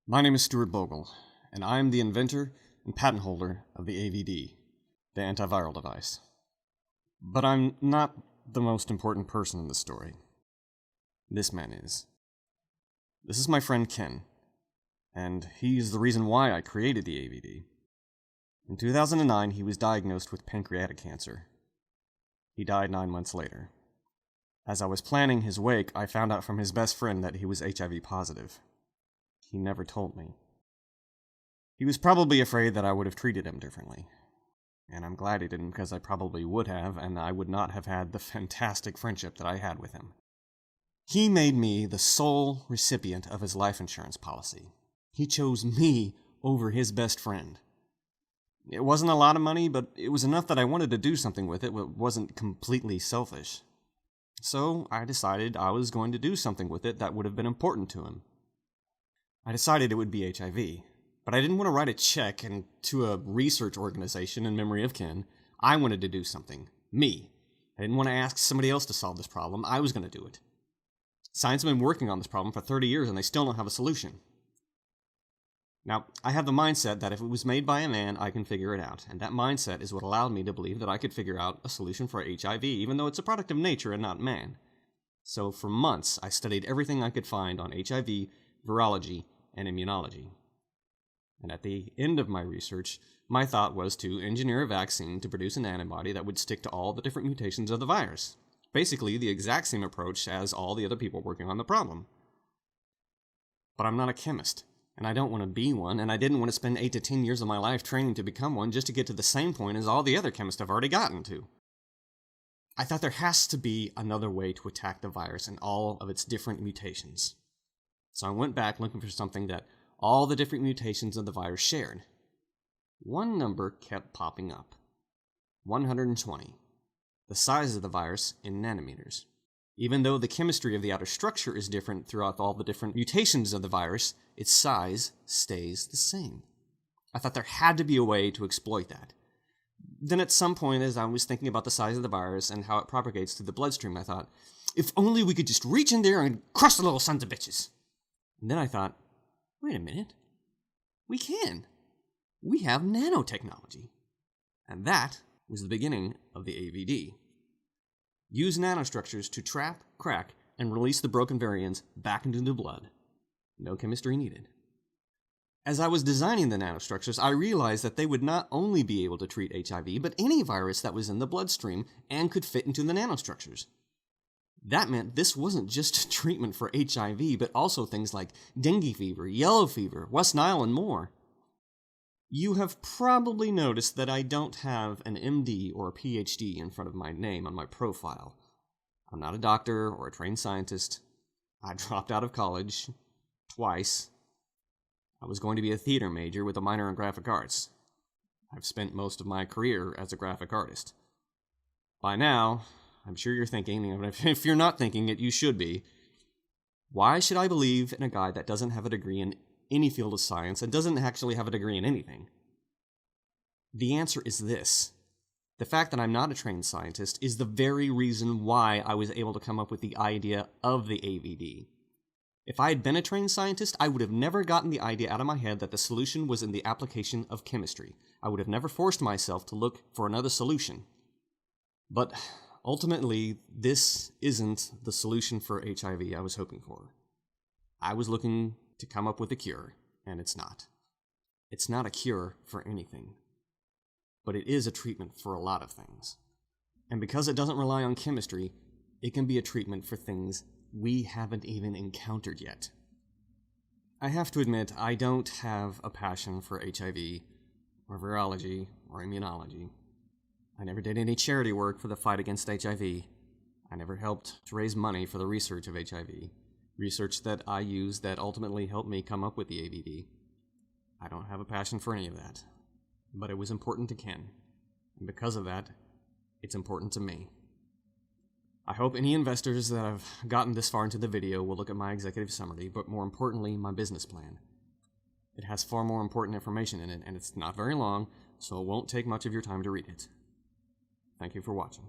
My name is Stuart Bogle, and I am the inventor and patent holder of the AVD, the antiviral device. But I'm not the most important person in the story. This man is. This is my friend Ken, and he's the reason why I created the AVD. In 2009, he was diagnosed with pancreatic cancer. He died 9 months later. As I was planning his wake, I found out from his best friend that he was HIV positive. He never told me. He was probably afraid that I would have treated him differently. And I'm glad he didn't, because I probably would have, and I would not have had the fantastic friendship that I had with him. He made me the sole recipient of his life insurance policy. He chose me over his best friend. It wasn't a lot of money, but it was enough that I wanted to do something with it. It wasn't completely selfish. So I decided I was going to do something with it that would have been important to him. I decided it would be HIV, but I didn't want to write a check to a research organization in memory of Ken. I wanted to do something. Me. I didn't want to ask somebody else to solve this problem. I was going to do it. Science has been working on this problem for 30 years and they still don't have a solution. Now, I have the mindset that if it was made by a man, I can figure it out, and that mindset is what allowed me to believe that I could figure out a solution for HIV, even though it's a product of nature and not man. So for months, I studied everything I could find on HIV, virology, and immunology. And at the end of my research, my thought was to engineer a vaccine to produce an antibody that would stick to all the different mutations of the virus. Basically, the exact same approach as all the other people working on the problem. But I'm not a chemist, and I don't want to be one, and I didn't want to spend 8 to 10 years of my life training to become one just to get to the same point as all the other chemists have already gotten to. I thought there has to be another way to attack the virus and all of its different mutations. So I went back looking for something that all the different mutations of the virus shared. One number kept popping up. 120. The size of the virus in nanometers. Even though the chemistry of the outer structure is different throughout all the different mutations of the virus, its size stays the same. I thought there had to be a way to exploit that. Then at some point, as I was thinking about the size of the virus and how it propagates through the bloodstream, I thought, if only we could just reach in there and crush the little sons of bitches. And then I thought, wait a minute, we can. We have nanotechnology. And that was the beginning of the AVD. Use nanostructures to trap, crack, and release the broken variants back into the blood. No chemistry needed. As I was designing the nanostructures, I realized that they would not only be able to treat HIV, but any virus that was in the bloodstream and could fit into the nanostructures. That meant this wasn't just treatment for HIV, but also things like dengue fever, yellow fever, West Nile, and more. You have probably noticed that I don't have an MD or a PhD in front of my name on my profile. I'm not a doctor or a trained scientist. I dropped out of college twice. I was going to be a theater major with a minor in graphic arts. I've spent most of my career as a graphic artist. By now, I'm sure you're thinking, if you're not thinking it, you should be. Why should I believe in a guy that doesn't have a degree in any field of science and doesn't actually have a degree in anything? The answer is this. The fact that I'm not a trained scientist is the very reason why I was able to come up with the idea of the AVD. If I had been a trained scientist, I would have never gotten the idea out of my head that the solution was in the application of chemistry. I would have never forced myself to look for another solution. But ultimately, this isn't the solution for HIV I was hoping for. I was looking to come up with a cure, and it's not. It's not a cure for anything. But it is a treatment for a lot of things. And because it doesn't rely on chemistry, it can be a treatment for things we haven't even encountered yet. I have to admit, I don't have a passion for HIV, or virology, or immunology. I never did any charity work for the fight against HIV. I never helped to raise money for the research of HIV, research that I used that ultimately helped me come up with the AVD. I don't have a passion for any of that, but it was important to Ken, and because of that, it's important to me. I hope any investors that have gotten this far into the video will look at my executive summary, but more importantly, my business plan. It has far more important information in it, and it's not very long, so it won't take much of your time to read it. Thank you for watching.